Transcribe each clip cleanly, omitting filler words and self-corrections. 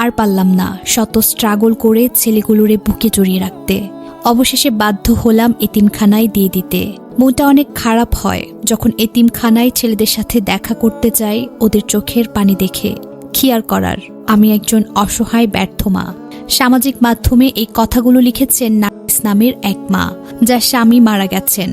আর পারলাম না শত স্ট্রাগল করে ছেলেগুলোরে বুকে জড়িয়ে রাখতে। অবশেষে বাধ্য হলাম এতিমখানায় দিয়ে দিতে। মনটা অনেক খারাপ হয় যখন এতিমখানায় ছেলেদের সাথে দেখা করতে যাই ওদের চোখের পানি দেখে। কি আর করার, আমি একজন অসহায় ব্যর্থ মা। সামাজিক মাধ্যমে এই কথাগুলো লিখেছেন নার্গিস নামের এক মা, যার স্বামী মারা গেছেন।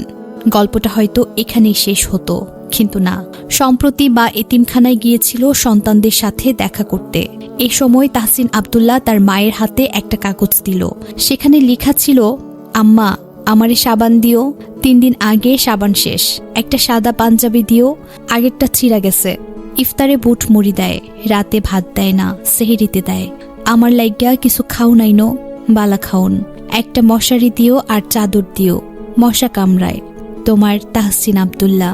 গল্পটা হয়তো এখানেই শেষ হতো, কিন্তু না। সম্প্রতি বা এতিমখানায় গিয়েছিল সন্তানদের সাথে দেখা করতে। এ সময় তাহসিন আব্দুল্লাহ তার মায়ের হাতে একটা কাগজ দিল। সেখানে লেখা ছিল, আম্মা আমারে সাবান দিও, 3 দিন আগে সাবান শেষ। একটা সাদা পাঞ্জাবি দিও, আগেরটা ছিঁড়া গেছে। ইফতারে বুট মুড়ি দেয়, রাতে ভাত দেয় না, সেহরিতে দেয়। আমার লাইগা কিছু খাও নাইনো, বালা খাওন। একটা মশারি দিও আর চাদর দিও, মশা কামড়ায়। তোমার তাহসিন আব্দুল্লাহ।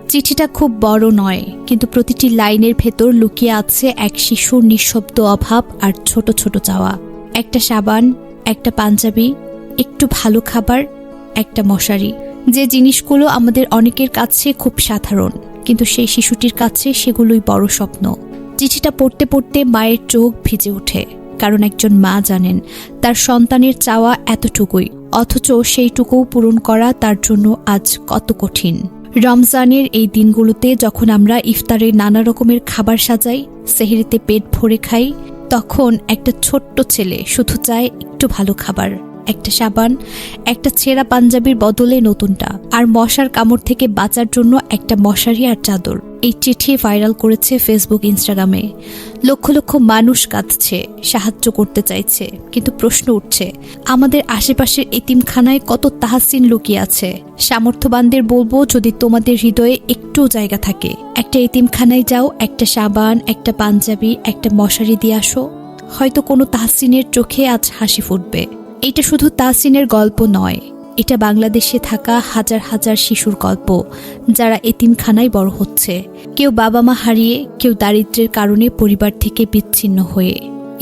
চিঠিটা খুব বড় নয়, কিন্তু প্রতিটি লাইনের ভেতর লুকিয়ে আছে এক শিশুর নিঃশব্দ অভাব আর ছোট ছোট চাওয়া। একটা সাবান, একটা পাঞ্জাবি, একটু ভালো খাবার, একটা মশারি। যে জিনিসগুলো আমাদের অনেকের কাছে খুব সাধারণ, কিন্তু সেই শিশুটির কাছে সেগুলোই বড় স্বপ্ন। চিঠিটা পড়তে পড়তে মায়ের চোখ ভিজে ওঠে, কারণ একজন মা জানেন তার সন্তানের চাওয়া এতটুকুই, অথচ সেইটুকুও পূরণ করা তার জন্য আজ কত কঠিন। রমজানের এই দিনগুলোতে যখন আমরা ইফতারে নানা রকমের খাবার সাজাই, সেহরিতে পেট ভরে খাই, তখন একটা ছোট্ট ছেলে শুধু চায় একটু ভালো খাবার, একটা সাবান, একটা ছেঁড়া পাঞ্জাবির বদলে নতুনটা, আর মশার কামড় থেকে বাঁচার জন্য একটা মশারি আর চাদর। এই চিঠি ভাইরাল করেছে ফেসবুক, ইনস্টাগ্রামে। লক্ষ লক্ষ মানুষ কাঁদছে, সাহায্য করতে চাইছে, কিন্তু প্রশ্ন উঠছে, আমাদের আশেপাশের এতিমখানায় কত তাহসিন লুকিয়ে আছে? সামর্থ্যবানদের বলবো, যদি তোমাদের হৃদয়ে একটু জায়গা থাকে, একটা এতিমখানায় যাও, একটা সাবান, একটা পাঞ্জাবি, একটা মশারি দিয়ে আসো। হয়তো কোনো তাহসিনের চোখে আজ হাসি ফুটবে। এটা শুধু তাহসিনের গল্প নয়, এটা বাংলাদেশে থাকা হাজার হাজার শিশুর গল্প, যারা এতিমখানায় বড় হচ্ছে। কেউ বাবা মা হারিয়ে, কেউ দারিদ্র্যের কারণে পরিবার থেকে বিচ্ছিন্ন হয়ে।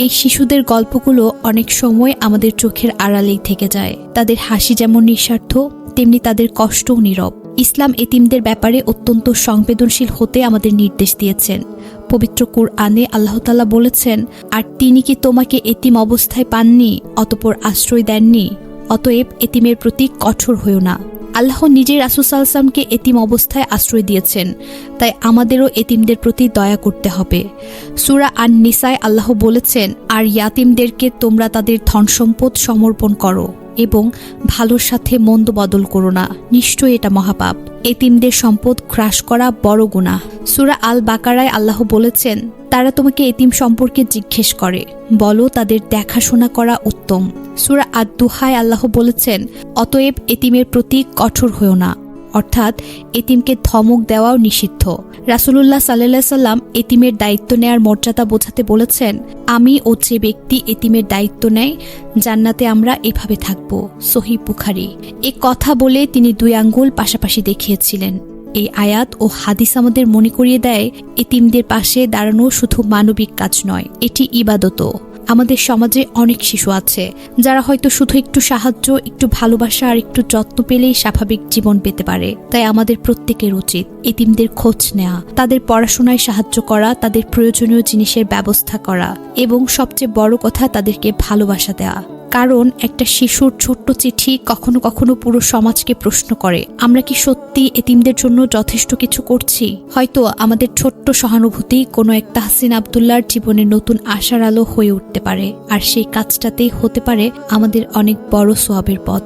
এই শিশুদের গল্পগুলো অনেক সময় আমাদের চোখের আড়ালেই থেকে যায়। তাদের হাসি যেমন নিঃস্বার্থ, তেমনি তাদের কষ্টও নীরব। ইসলাম এতিমদের ব্যাপারে অত্যন্ত সংবেদনশীল হতে আমাদের নির্দেশ দিয়েছেন। পবিত্র কুরআনে আল্লাহ তাআলা বলেছেন, আর তিনি কি তোমাকে এতিম অবস্থায় পাননি, অতঃপর আশ্রয় দেননি? অতএব এতিমের প্রতি কঠোর হইও না। আল্লাহ নিজের রাসূল সাল্লাল্লাহু আলাইহি ওয়াসাল্লামকে এতিম অবস্থায় আশ্রয় দিয়েছেন, তাই আমাদেরও এতিমদের প্রতি দয়া করতে হবে। সূরা আন-নিসায় আল্লাহ বলেছেন, আর ইয়াতিমদেরকে তোমরা তাদের ধন সম্পদ সমর্পণ করো এবং ভালোর সাথে মন্দ বদল করো না, নিশ্চয়ই এটা মহাপাপ। এতিমদের সম্পদ গ্রাস করা বড় গুনাহ। সূরা আল বাকারায় আল্লাহ বলেছেন, তারা তোমাকে এতিম সম্পর্কে জিজ্ঞেস করে, বলো তাদের দেখাশোনা করা উত্তম। সূরা আদ-দুহায় আল্লাহ বলেছেন, অতএব এতিমের প্রতি কঠোর হও না, অর্থাৎ এতিমকে ধমক দেওয়াও নিষিদ্ধ। রাসূলুল্লাহ সাল্লাল্লাহু আলাইহি সাল্লাম এতিমের দায়িত্ব নেয়ার মর্যাদা বোঝাতে বলেছেন, আমি ও যে ব্যক্তি এতিমের দায়িত্ব নেয়, জান্নাতে আমরা এভাবে থাকব। সহিহ বুখারী। এই কথা বলে তিনি 2 আঙ্গুল পাশাপাশি দেখিয়েছিলেন। এই আয়াত ও হাদিস আমাদের মনে করিয়ে দেয়, এতিমদের পাশে দাঁড়ানো শুধু মানবিক কাজ নয়, এটি ইবাদতও। আমাদের সমাজে অনেক শিশু আছে যারা হয়তো শুধু একটু সাহায্য, একটু ভালোবাসা আর একটু যত্ন পেলেই স্বাভাবিক জীবন পেতে পারে। তাই আমাদের প্রত্যেকের উচিত এতিমদের খোঁজ নেওয়া, তাদের পড়াশোনায় সাহায্য করা, তাদের প্রয়োজনীয় জিনিসের ব্যবস্থা করা এবং সবচেয়ে বড় কথা, তাদেরকে ভালোবাসা দেওয়া। কারণ একটা শিশুর ছোট্ট চিঠি কখনো কখনো পুরো সমাজকে প্রশ্ন করে, আমরা কি সত্যি এতিমদের জন্য যথেষ্ট কিছু করছি? হয়তো আমাদের ছোট্ট সহানুভূতি কোনো এক তাহসিন আব্দুল্লাহর জীবনে নতুন আশার আলো হয়ে উঠতে পারে, আর সেই কাজটাতেই হতে পারে আমাদের অনেক বড় সওয়াবের পথ।